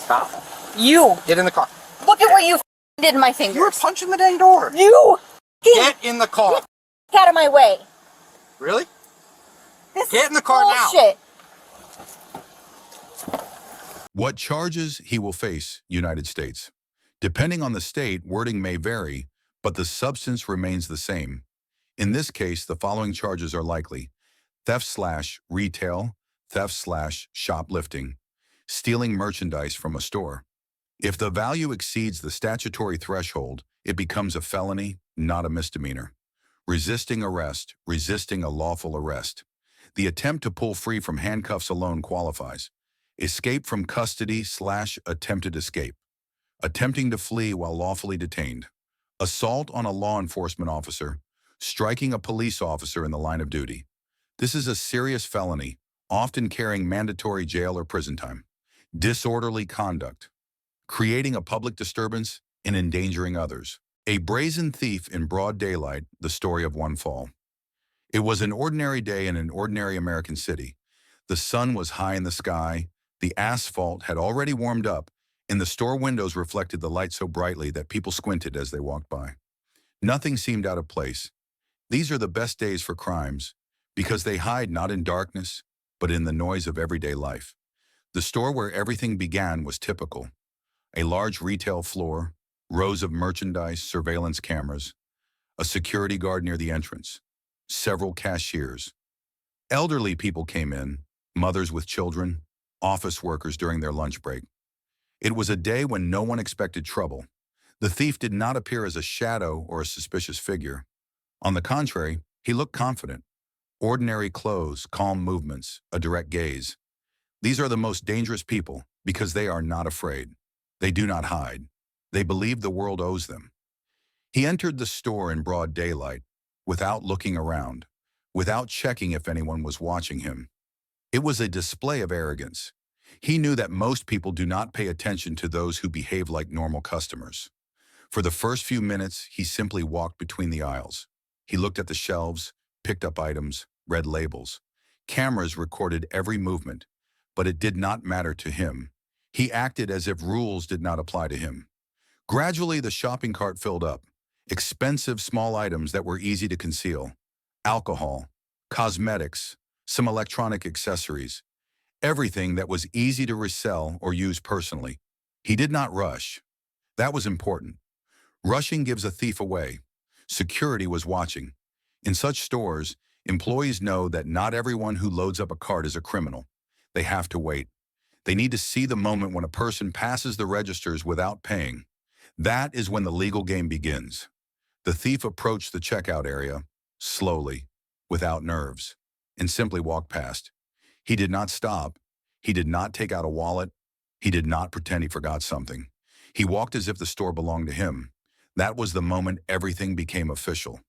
Stop. You. Get in the car. Look at what you did to my fingers. You were punching the dang door. You. Get in the car. Get out of my way. Really? This Get in the car now. bullshit. What charges he will face, United States. Depending on the state, wording may vary, but the substance remains the same. In this case, the following charges are likely: theft/retail, theft/shoplifting, stealing merchandise from a store. If the value exceeds the statutory threshold, it becomes a felony, not a misdemeanor. Resisting arrest, resisting a lawful arrest. The attempt to pull free from handcuffs alone qualifies. Escape from custody/attempted escape. Attempting to flee while lawfully detained. Assault on a law enforcement officer. Striking a police officer in the line of duty. This is a serious felony, often carrying mandatory jail or prison time. Disorderly conduct. Creating a public disturbance and endangering others. A brazen thief in broad daylight, the story of one fall. It was an ordinary day in an ordinary American city. The sun was high in the sky, the asphalt had already warmed up, and the store windows reflected the light so brightly that people squinted as they walked by. Nothing seemed out of place. These are the best days for crimes, because they hide not in darkness, but in the noise of everyday life. The store where everything began was typical. A large retail floor, rows of merchandise, surveillance cameras, a security guard near the entrance, several cashiers. Elderly people came in, mothers with children, office workers during their lunch break. It was a day when no one expected trouble. The thief did not appear as a shadow or a suspicious figure. On the contrary, he looked confident. Ordinary clothes, calm movements, a direct gaze. These are the most dangerous people because they are not afraid. They do not hide. They believe the world owes them. He entered the store in broad daylight, without looking around, without checking if anyone was watching him. It was a display of arrogance. He knew that most people do not pay attention to those who behave like normal customers. For the first few minutes, he simply walked between the aisles. He looked at the shelves, picked up items, read labels. Cameras recorded every movement, but it did not matter to him. He acted as if rules did not apply to him. Gradually, the shopping cart filled up. Expensive small items that were easy to conceal. Alcohol, cosmetics, some electronic accessories. Everything that was easy to resell or use personally. He did not rush. That was important. Rushing gives a thief away. Security was watching. In such stores, employees know that not everyone who loads up a cart is a criminal. They have to wait. They need to see the moment when a person passes the registers without paying. That is when the legal game begins. The thief approached the checkout area, slowly, without nerves, and simply walked past. He did not stop. He did not take out a wallet. He did not pretend he forgot something. He walked as if the store belonged to him. That was the moment everything became official.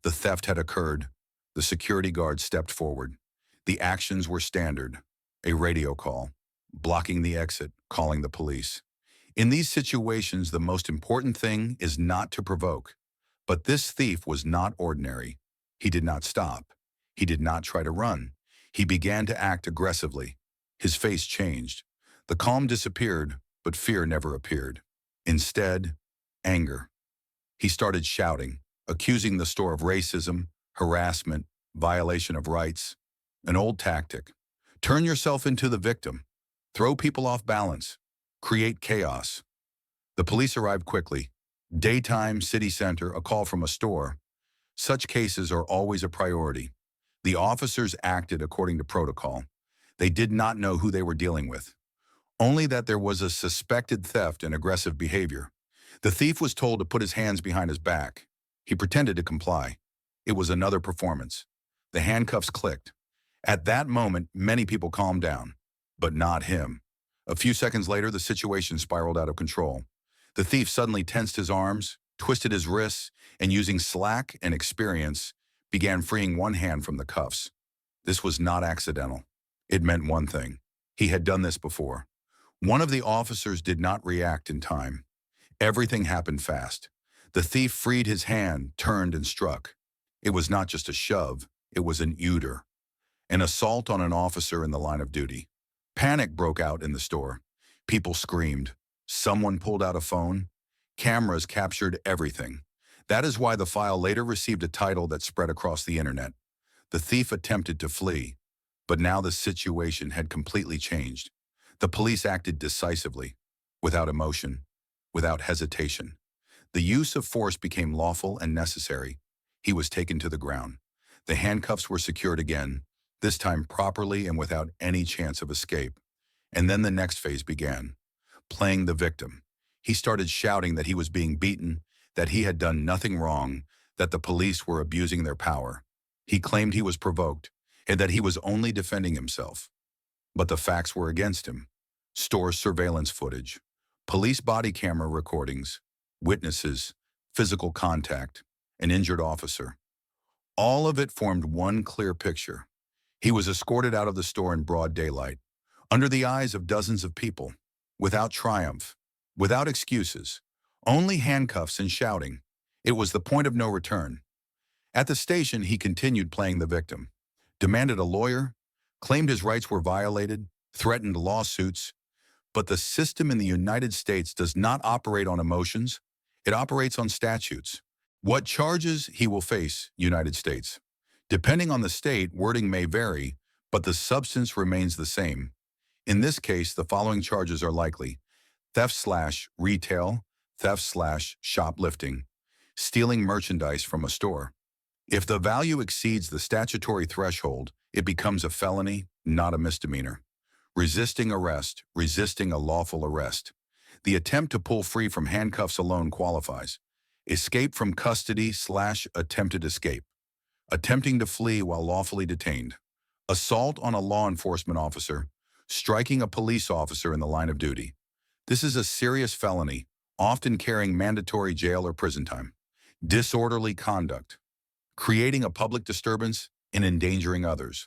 The theft had occurred. The security guard stepped forward. The actions were standard. A radio call, blocking the exit, calling the police. In these situations, the most important thing is not to provoke. But this thief was not ordinary. He did not stop. He did not try to run. He began to act aggressively. His face changed. The calm disappeared, but fear never appeared. Instead, anger. He started shouting, accusing the store of racism, harassment, violation of rights. An old tactic. Turn yourself into the victim. Throw people off balance. Create chaos. The police arrived quickly. Daytime, city center, a call from a store. Such cases are always a priority. The officers acted according to protocol. They did not know who they were dealing with. Only that there was a suspected theft and aggressive behavior. The thief was told to put his hands behind his back. He pretended to comply. It was another performance. The handcuffs clicked. At that moment, many people calmed down, but not him. A few seconds later, the situation spiraled out of control. The thief suddenly tensed his arms, twisted his wrists, and using slack and experience, began freeing one hand from the cuffs. This was not accidental. It meant one thing. He had done this before. One of the officers did not react in time. Everything happened fast. The thief freed his hand, turned, and struck. It was not just a shove, it was an euder. An assault on an officer in the line of duty. Panic broke out in the store. People screamed. Someone pulled out a phone. Cameras captured everything. That is why the file later received a title that spread across the internet. The thief attempted to flee, but now the situation had completely changed. The police acted decisively, without emotion, without hesitation. The use of force became lawful and necessary. He was taken to the ground. The handcuffs were secured again, this time properly and without any chance of escape. And then the next phase began, playing the victim. He started shouting that he was being beaten, that he had done nothing wrong, that the police were abusing their power. He claimed he was provoked and that he was only defending himself. But the facts were against him. Store surveillance footage, police body camera recordings, witnesses, physical contact, an injured officer. All of it formed one clear picture. He was escorted out of the store in broad daylight, under the eyes of dozens of people, without triumph, without excuses, only handcuffs and shouting. It was the point of no return. At the station, he continued playing the victim, demanded a lawyer, claimed his rights were violated, threatened lawsuits. But the system in the United States does not operate on emotions. It operates on statutes. What charges he will face, United States. Depending on the state, wording may vary, but the substance remains the same. In this case, the following charges are likely: theft/retail, theft/shoplifting, stealing merchandise from a store. If the value exceeds the statutory threshold, it becomes a felony, not a misdemeanor. Resisting arrest, resisting a lawful arrest. The attempt to pull free from handcuffs alone qualifies. Escape from custody/attempted escape. Attempting to flee while lawfully detained. Assault on a law enforcement officer. Striking a police officer in the line of duty. This is a serious felony, often carrying mandatory jail or prison time. Disorderly conduct. Creating a public disturbance and endangering others.